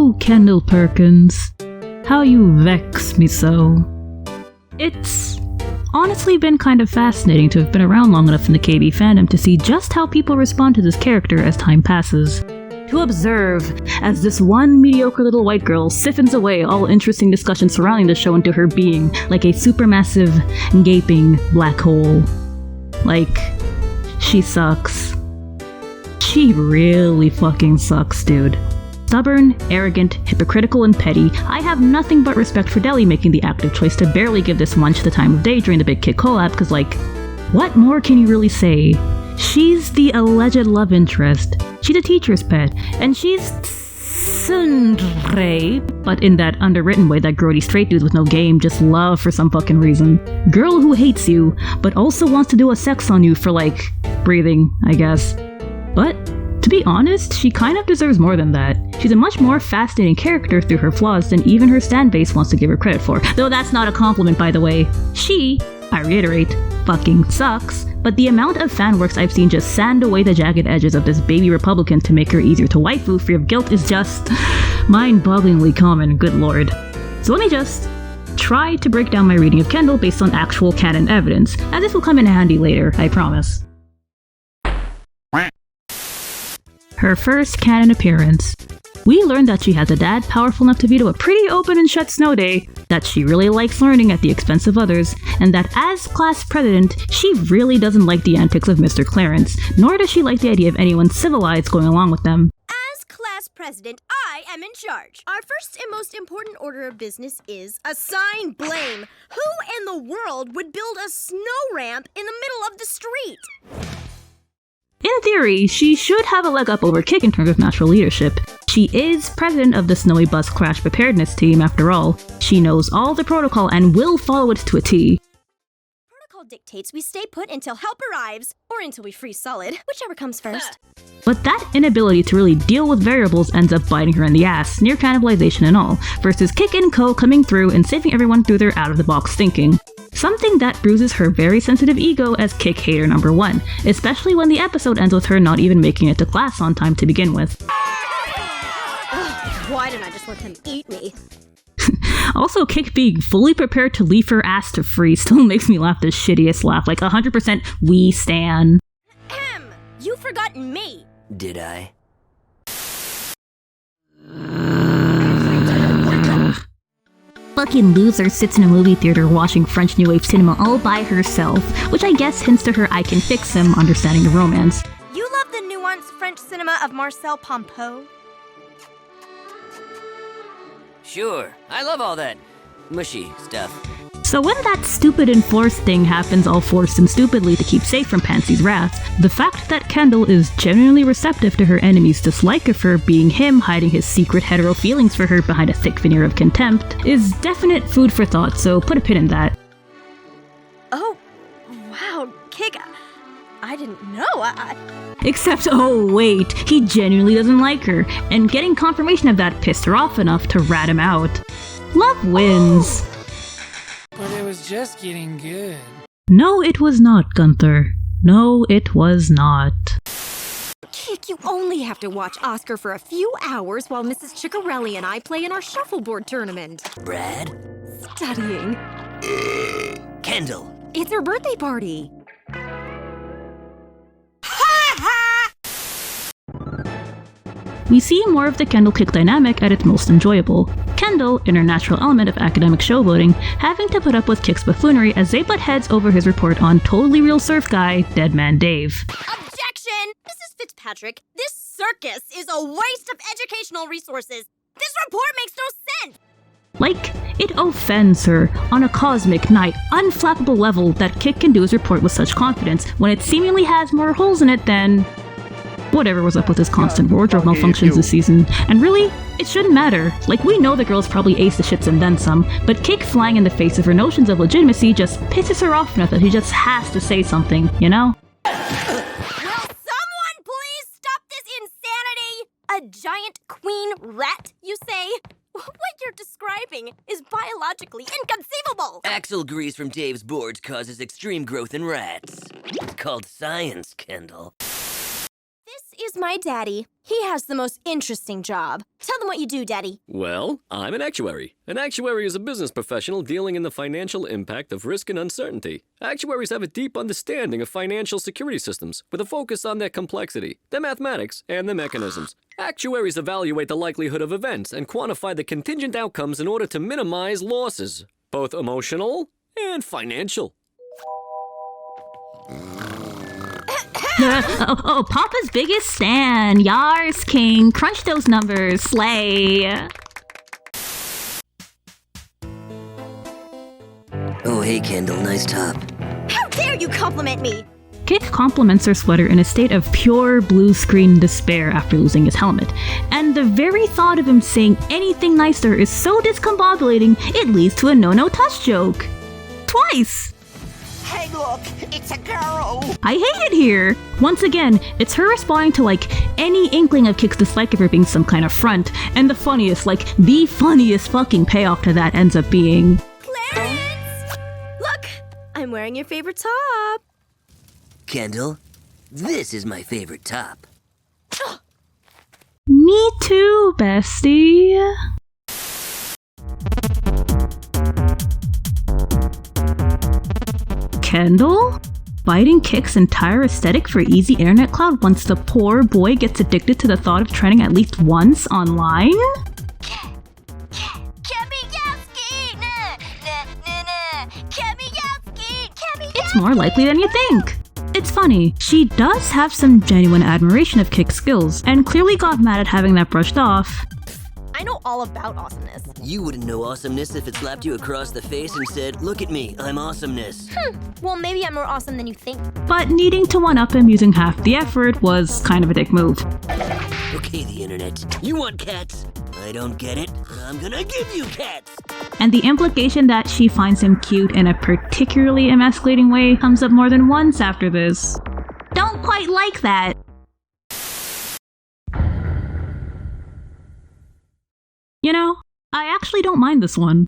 Oh, Kendall Perkins, how you vex me so. It's honestly been kind of fascinating to have been around long enough in the KB fandom to see just how people respond to this character as time passes. To observe as this one mediocre little white girl siphons away all interesting discussions surrounding the show into her being like a supermassive, gaping black hole. Like, she sucks. She really fucking sucks, dude. Stubborn, arrogant, hypocritical, and petty, I have nothing but respect for Deli making the active choice to barely give this munch the time of day during the Big Kid collab, cause like, what more can you really say? She's the alleged love interest, she's a teacher's pet, and she's tsundere, but in that underwritten way that grody straight dudes with no game just love for some fucking reason. Girl who hates you, but also wants to do a sex on you for like, breathing, I guess. But to be honest, she kind of deserves more than that. She's a much more fascinating character through her flaws than even her stan base wants to give her credit for. Though that's not a compliment, by the way. She, I reiterate, fucking sucks, but the amount of fan works I've seen just sand away the jagged edges of this baby Republican to make her easier to waifu free of guilt is just mind-bogglingly common, good lord. So let me just try to break down my reading of Kendall based on actual canon evidence, and this will come in handy later, I promise. Her first canon appearance. We learned that she has a dad powerful enough to veto a pretty open and shut snow day, that she really likes learning at the expense of others, and that as class president, she really doesn't like the antics of Mr. Clarence, nor does she like the idea of anyone civilized going along with them. As class president, I am in charge. Our first and most important order of business is assign blame. Who in the world would build a snow ramp in the middle of the street? In theory, she should have a leg up over Kick in terms of natural leadership. She is president of the Snowy Bus Crash Preparedness Team, after all. She knows all the protocol and will follow it to a T. Protocol dictates we stay put until help arrives, or until we freeze solid, whichever comes first. But that inability to really deal with variables ends up biting her in the ass, near cannibalization and all, versus Kick and Co. coming through and saving everyone through their out-of-the-box thinking. Something that bruises her very sensitive ego as Kick hater number 1, especially when the episode ends with her not even making it to class on time to begin with. Why didn't I just let him eat me? Also, Kick being fully prepared to leave her ass to freeze still makes me laugh the shittiest laugh, like 100% we stan. Ahem! You've forgotten me! Did I? Fucking loser sits in a movie theater watching French New Wave cinema all by herself, which I guess hints to her I can fix him understanding of romance. You love the nuanced French cinema of Marcel Pompeau? Sure, I love all that mushy stuff. So when that stupid enforced thing happens all forced and stupidly to keep safe from Pansy's wrath, the fact that Kendall is genuinely receptive to her enemy's dislike of her being him hiding his secret hetero feelings for her behind a thick veneer of contempt is definite food for thought, so put a pin in that. Oh, wow, Kick, I didn't know, Except, oh wait, he genuinely doesn't like her, and getting confirmation of that pissed her off enough to rat him out. Love wins. But it was just getting good. No, it was not, Gunther. No, it was not. Kick, you only have to watch Oscar for a few hours while Mrs. Ciccarelli and I play in our shuffleboard tournament. Brad? Studying. Kendall. It's her birthday party. We see more of the Kendall-Kick dynamic at its most enjoyable. Kendall, in her natural element of academic showboating, having to put up with Kick's buffoonery as they butt heads over his report on totally real surf guy, Dead Man Dave. Objection! Mrs. Fitzpatrick, this circus is a waste of educational resources. This report makes no sense! Like, it offends her, on a cosmic, night, unflappable level, that Kick can do his report with such confidence when it seemingly has more holes in it than whatever was up with his constant wardrobe malfunctions this season. And really, it shouldn't matter. Like, we know the girl's probably aced the shits and then some, but Kick flying in the face of her notions of legitimacy just pisses her off enough that she just has to say something, you know? Will someone please stop this insanity? A giant queen rat, you say? What you're describing is biologically inconceivable! Axle grease from Dave's boards causes extreme growth in rats. It's called science, Kendall. This is my daddy. He has the most interesting job. Tell them what you do, Daddy. Well, I'm an actuary. An actuary is a business professional dealing in the financial impact of risk and uncertainty. Actuaries have a deep understanding of financial security systems, with a focus on their complexity, their mathematics, and their mechanisms. Actuaries evaluate the likelihood of events and quantify the contingent outcomes in order to minimize losses, both emotional and financial. Papa's biggest stan. Yars, king. Crunch those numbers. Slay. Oh, hey, Kendall, nice top. How dare you compliment me? Kick compliments her sweater in a state of pure blue screen despair after losing his helmet. And the very thought of him saying anything nice to her is so discombobulating, it leads to a no-touch joke. Twice! Hey, look, it's a girl. I hate it here! Once again, it's her responding to, any inkling of Kick's dislike of her being some kind of front, and the funniest fucking payoff to that ends up being... Clarence! Look, I'm wearing your favorite top. Kendall, this is my favorite top. Me too, bestie. Kendall? Biting Kick's entire aesthetic for easy internet clout once the poor boy gets addicted to the thought of trending at least once online? It's more likely than you think. It's funny, she does have some genuine admiration of Kick's skills, and clearly got mad at having that brushed off. I know all about awesomeness. You wouldn't know awesomeness if it slapped you across the face and said, "Look at me, I'm awesomeness." Well, maybe I'm more awesome than you think. But needing to one-up him using half the effort was kind of a dick move. Okay, the internet. You want cats? I don't get it, but I'm gonna give you cats! And the implication that she finds him cute in a particularly emasculating way comes up more than once after this. Don't quite like that. You know, I actually don't mind this one.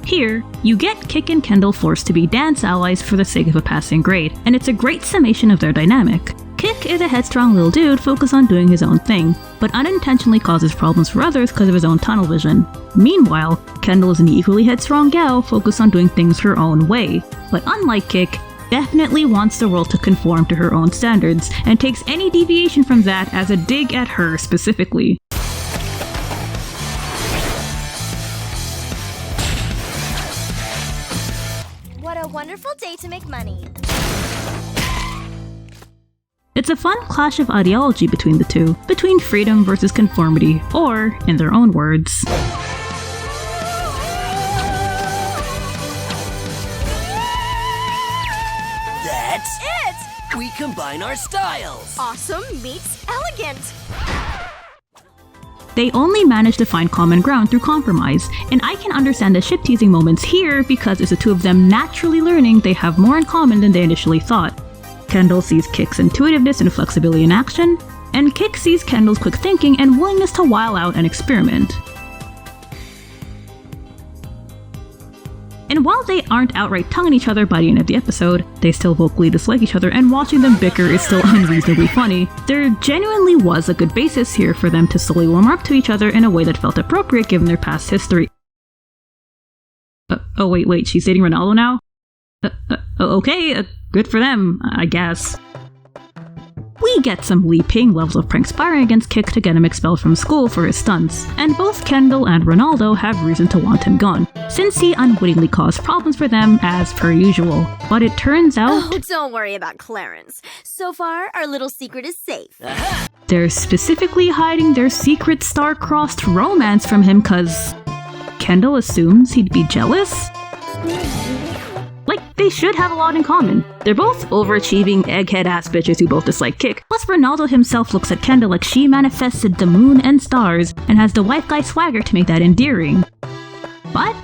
Here, you get Kick and Kendall forced to be dance allies for the sake of a passing grade, and it's a great summation of their dynamic. Kick is a headstrong little dude focused on doing his own thing, but unintentionally causes problems for others because of his own tunnel vision. Meanwhile, Kendall is an equally headstrong gal focused on doing things her own way, but unlike Kick, definitely wants the world to conform to her own standards, and takes any deviation from that as a dig at her specifically. What a wonderful day to make money. It's a fun clash of ideology between the two, between freedom versus conformity, or, in their own words, That's It! we combine our styles! Awesome meets elegant. they only manage to find common ground through compromise, and I can understand the ship-teasing moments here because it's the two of them naturally learning they have more in common than they initially thought. Kendall sees Kick's intuitiveness and flexibility in action, and Kick sees Kendall's quick thinking and willingness to while out and experiment. And while they aren't outright tonguing each other by the end of the episode, they still vocally dislike each other, and watching them bicker is still unreasonably funny. There genuinely was a good basis here for them to slowly warm up to each other in a way that felt appropriate given their past history. Wait, she's dating Ronaldo now? Okay, good for them, I guess. We get some Li Ping levels of prank sparring against Kick to get him expelled from school for his stunts, and both Kendall and Ronaldo have reason to want him gone, since he unwittingly caused problems for them as per usual. But it turns out... Oh, don't worry about Clarence. So far, our little secret is safe. They're specifically hiding their secret star-crossed romance from him cause... Kendall assumes he'd be jealous? They should have a lot in common. They're both overachieving, egghead-ass bitches who both dislike Kick. Plus, Ronaldo himself looks at Kendall like she manifested the moon and stars, and has the wife guy swagger to make that endearing. But...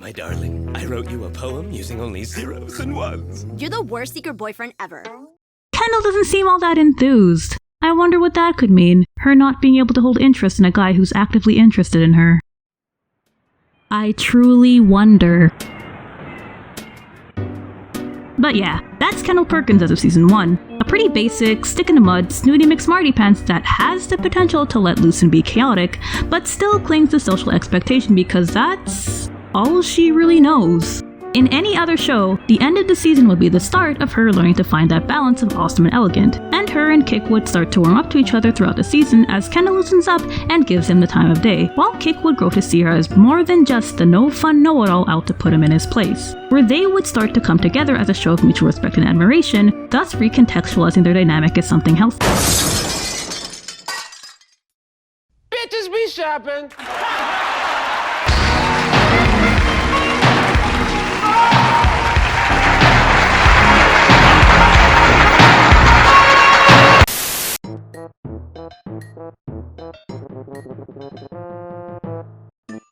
My darling, I wrote you a poem using only zeros and ones. You're the worst secret boyfriend ever. Kendall doesn't seem all that enthused. I wonder what that could mean, her not being able to hold interest in a guy who's actively interested in her. I truly wonder. But yeah, that's Kendall Perkins as of Season 1. pretty basic, stick-in-the-mud, snooty McSmarty pants that has the potential to let loose and be chaotic, but still clings to social expectation because that's all she really knows. In any other show, the end of the season would be the start of her learning to find that balance of awesome and elegant, and her and Kick would start to warm up to each other throughout the season as Kendall loosens up and gives him the time of day, while Kick would grow to see her as more than just the no-fun know-it-all out to put him in his place, where they would start to come together as a show of mutual respect and admiration, thus recontextualizing their dynamic as something healthy. Bitches be shopping.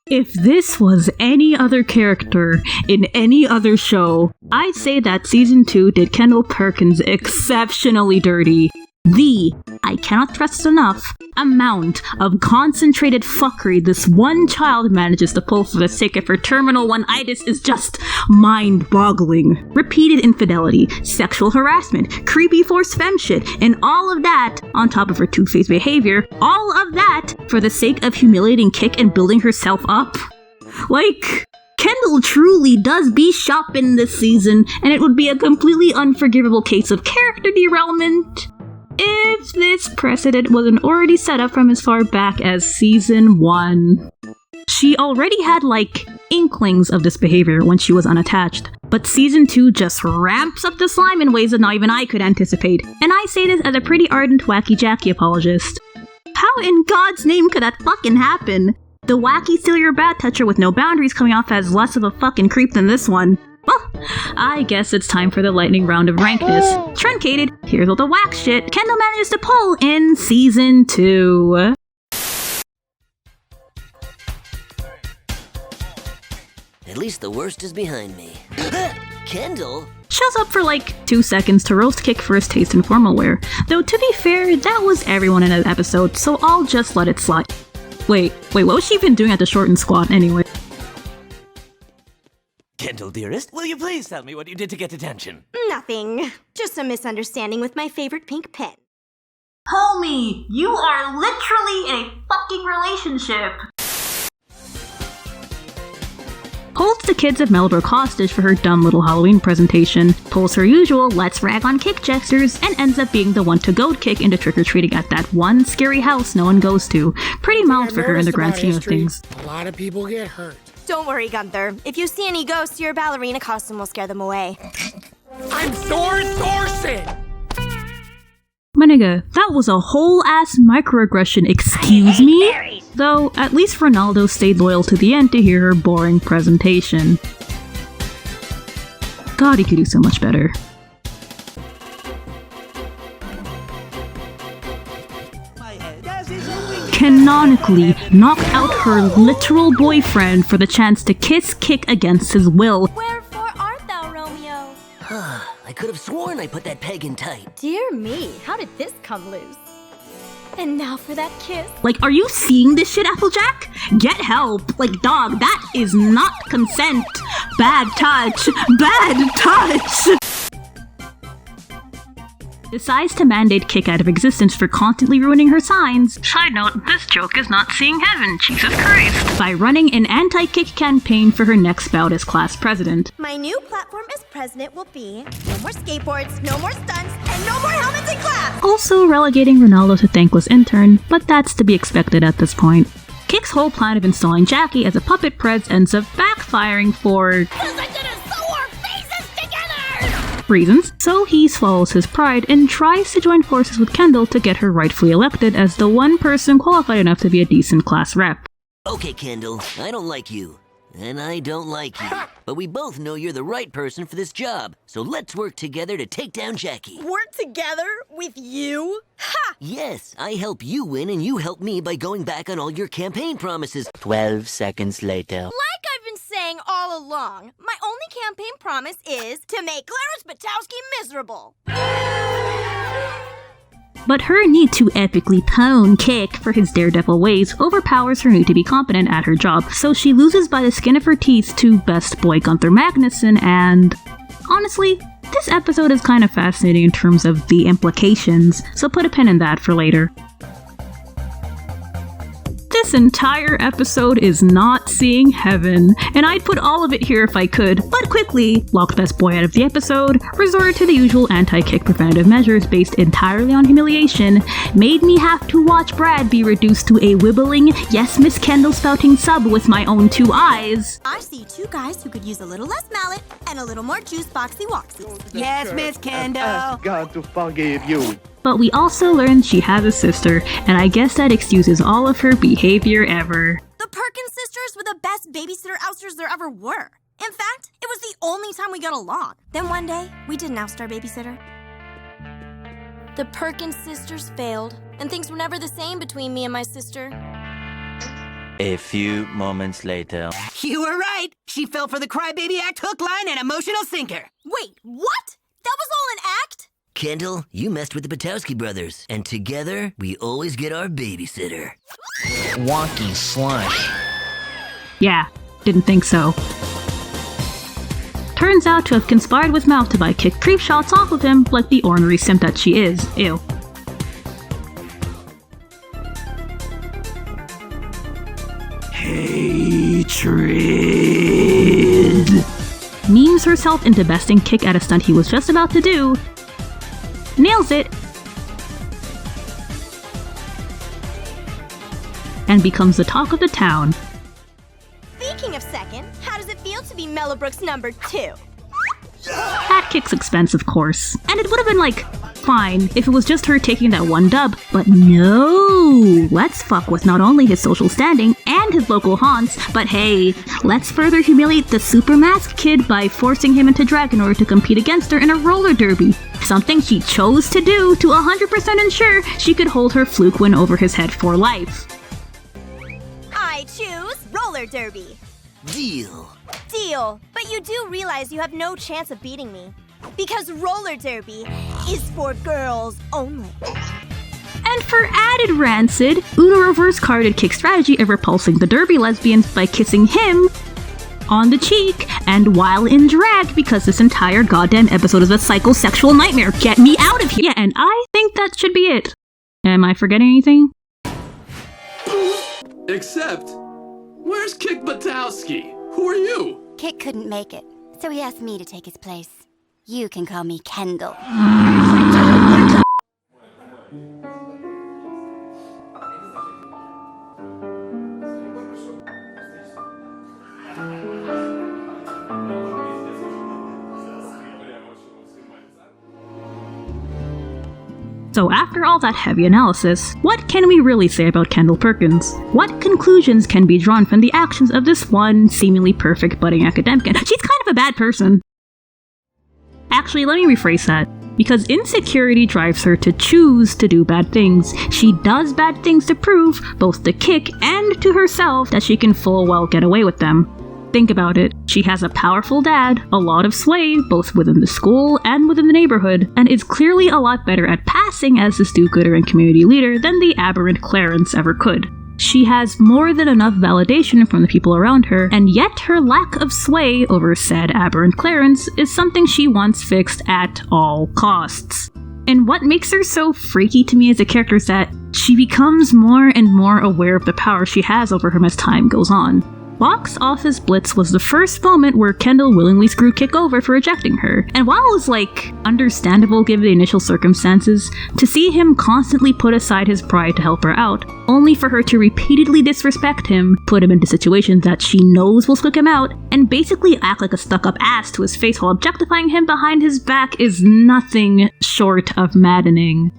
If this was any other character in any other show, I'd say that Season 2 did Kendall Perkins exceptionally dirty. I cannot stress this enough, amount of concentrated fuckery this one child manages to pull for the sake of her terminal one-itis is just mind-boggling. Repeated infidelity, sexual harassment, creepy forced femme shit, and all of that on top of her two-faced behavior, all of that for the sake of humiliating Kick and building herself up. Like, Kendall truly does be shopping this season, and it would be a completely unforgivable case of character derailment if this precedent wasn't already set up from as far back as Season 1. She already had, inklings of this behavior when she was unattached, but Season 2 just ramps up the slime in ways that not even I could anticipate, and I say this as a pretty ardent Wacky Jackie apologist. How in God's name could that fucking happen? The wacky steal your bat toucher with no boundaries coming off as less of a fucking creep than this one. Well, I guess it's time for the lightning round of rankness. Truncated, here's all the whack shit Kendall manages to pull in Season 2. At least the worst is behind me. Kendall? Shows up for 2 seconds to roast Kick for his taste in formal wear. Though to be fair, that was everyone in that episode, so I'll just let it slide. Wait, what was she even doing at the short and squat anyway? Kendall, dearest, will you please tell me what you did to get attention? Nothing. Just a misunderstanding with my favorite pink pen. Homie, you are literally in a fucking relationship. Holds the kids of Meadowbrook hostage for her dumb little Halloween presentation, pulls her usual let's rag on Kick gestures, and ends up being the one to goad Kick into trick-or-treating at that one scary house no one goes to. Pretty mild for her in the grand scheme of things. A lot of people get hurt. Don't worry, Gunther. If you see any ghosts, your ballerina costume will scare them away. I'm Thor Thorson! My nigga, that was a whole-ass microaggression, excuse me? Though, at least Ronaldo stayed loyal to the end to hear her boring presentation. God, he could do so much better. Canonically knocked out her literal boyfriend for the chance to kiss Kick against his will. Wherefore art thou, Romeo? I could have sworn I put that peg in tight. Dear me, how did this come loose? And now for that kiss. Are you seeing this shit, Applejack? Get help. Dog, that is not consent. Bad touch. Bad touch. Decides to mandate Kick out of existence for constantly ruining her signs. Side note, this joke is not seeing heaven, Jesus Christ. By running an anti-Kick campaign for her next bout as class president. My new platform as president will be no more skateboards, no more stunts, and no more helmets in class! Also relegating Ronaldo to thankless intern, but that's to be expected at this point. Kick's whole plan of installing Jackie as a puppet prez ends up backfiring for reasons, so he swallows his pride and tries to join forces with Kendall to get her rightfully elected as the one person qualified enough to be a decent class rep. Okay, Kendall, I don't like you. And I don't like you. But we both know you're the right person for this job. So let's work together to take down Jackie. Work together with you? Ha! Yes, I help you win and you help me by going back on all your campaign promises. 12 seconds later. Like I've been saying all along, my only campaign promise is to make Clarence Batowski miserable. But her need to epically pwn Kick for his daredevil ways overpowers her need to be competent at her job, so she loses by the skin of her teeth to best boy Gunther Magnuson, and honestly, this episode is kind of fascinating in terms of the implications, so put a pin in that for later. This entire episode is not seeing heaven, and I'd put all of it here if I could, but quickly locked Best Boy out of the episode, resorted to the usual anti-kick preventative measures based entirely on humiliation, made me have to watch Brad be reduced to a wibbling, yes Miss Kendall spouting sub with my own 2 eyes. I see 2 guys who could use a little less mallet and a little more juice boxy woxies. Yes, Miss Kendall. God to forgive you. But we also learned she has a sister, and I guess that excuses all of her behavior ever. The Perkins sisters were the best babysitter ousters there ever were. In fact, it was the only time we got along. Then one day, we did an outstar babysitter. The Perkins sisters failed, and things were never the same between me and my sister. A few moments later. You were right. She fell for the crybaby act, hook, line, and emotional sinker. Wait, what? That was all an act? Kendall, you messed with the Patowski brothers, and together, we always get our babysitter. Wonky slush. Yeah, didn't think so. Turns out to have conspired with Mouth to buy kick creep shots off of him like the ornery simp that she is. Ew. Hatred. Memes herself into besting Kick at a stunt he was just about to do. Nails it! And becomes the talk of the town. Speaking of second, how does it feel to be Mellowbrook's number 2? At Kick's expense, of course. And it would have been like, fine, if it was just her taking that one dub, but no! Let's fuck with not only his social standing and his local haunts, but hey, let's further humiliate the super masked kid by forcing him into drag in order to compete against her in a roller derby. Something she chose to do to 100% ensure she could hold her fluke win over his head for life. I choose roller derby. Deal. Deal. But you do realize you have no chance of beating me. Because roller derby is for girls only. And for added rancid, Uno reverse carded Kick's strategy of repulsing the derby lesbians by kissing him on the cheek and while in drag, because this entire goddamn episode is a psychosexual nightmare. Get me out of here! Yeah, and I think that should be it. Am I forgetting anything? Except, where's Kick Batowski? Who are you? Kick couldn't make it, so he asked me to take his place. You can call me Kendall. So after all that heavy analysis, what can we really say about Kendall Perkins? What conclusions can be drawn from the actions of this one seemingly perfect budding academic? She's kind of a bad person. Actually, let me rephrase that. Because insecurity drives her to choose to do bad things. She does bad things to prove, both to Kick and to herself, that she can full well get away with them. Think about it. She has a powerful dad, a lot of sway, both within the school and within the neighborhood, and is clearly a lot better at passing as this do-gooder and community leader than the aberrant Clarence ever could. She has more than enough validation from the people around her, and yet her lack of sway over said aberrant Clarence is something she wants fixed at all costs. And what makes her so freaky to me as a character is that she becomes more and more aware of the power she has over him as time goes on. Box Office Blitz was the first moment where Kendall willingly screwed Kick over for rejecting her, and while it was understandable given the initial circumstances, to see him constantly put aside his pride to help her out, only for her to repeatedly disrespect him, put him into situations that she knows will squick him out, and basically act like a stuck-up ass to his face while objectifying him behind his back is nothing short of maddening.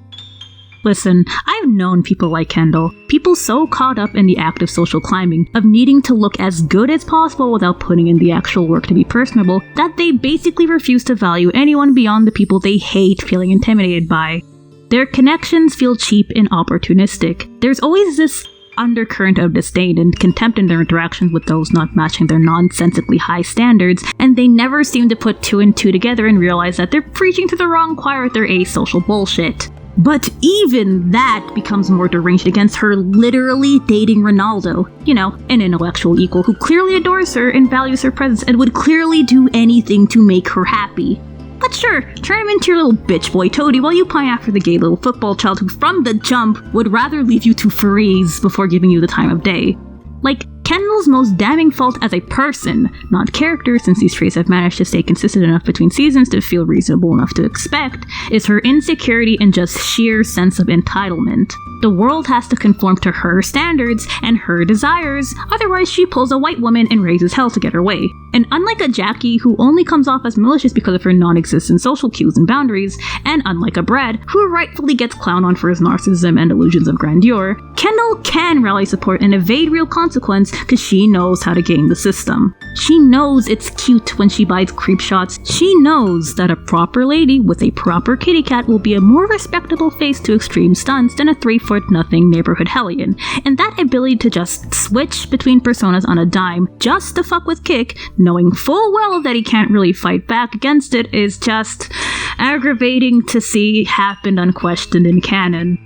Listen, I've known people like Kendall, people so caught up in the act of social climbing, of needing to look as good as possible without putting in the actual work to be personable, that they basically refuse to value anyone beyond the people they hate feeling intimidated by. Their connections feel cheap and opportunistic. There's always this undercurrent of disdain and contempt in their interactions with those not matching their nonsensically high standards, and they never seem to put two and two together and realize that they're preaching to the wrong choir with their asocial bullshit. But even that becomes more deranged against her literally dating Ronaldo. You know, an intellectual equal who clearly adores her and values her presence and would clearly do anything to make her happy. But sure, turn him into your little bitch boy Toady while you pine after the gay little football child who from the jump would rather leave you to freeze before giving you the time of day. Like, Kendall's most damning fault as a person, not character, since these traits have managed to stay consistent enough between seasons to feel reasonable enough to expect, is her insecurity and just sheer sense of entitlement. The world has to conform to her standards and her desires, otherwise she pulls a white woman and raises hell to get her way. And unlike a Jackie, who only comes off as malicious because of her non-existent social cues and boundaries, and unlike a Brad, who rightfully gets clowned on for his narcissism and illusions of grandeur, Kendall can rally support and evade real consequence because she knows how to game the system. She knows it's cute when she buys creep shots. She knows that a proper lady with a proper kitty cat will be a more respectable face to extreme stunts than a 3-foot-nothing neighborhood hellion. And that ability to just switch between personas on a dime just to fuck with Kick, knowing full well that he can't really fight back against it, is just aggravating to see happen unquestioned in canon.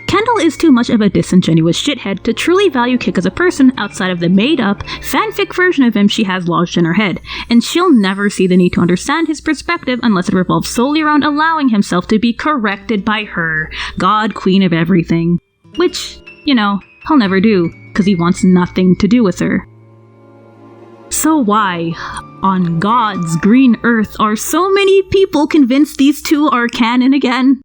Kendall is too much of a disingenuous shithead to truly value Kick as a person outside of the made-up, fanfic version of him she has lodged in her head, and she'll never see the need to understand his perspective unless it revolves solely around allowing himself to be corrected by her, God Queen of everything. Which, you know, he'll never do, because he wants nothing to do with her. So why, on God's green earth, are so many people convinced these two are canon again?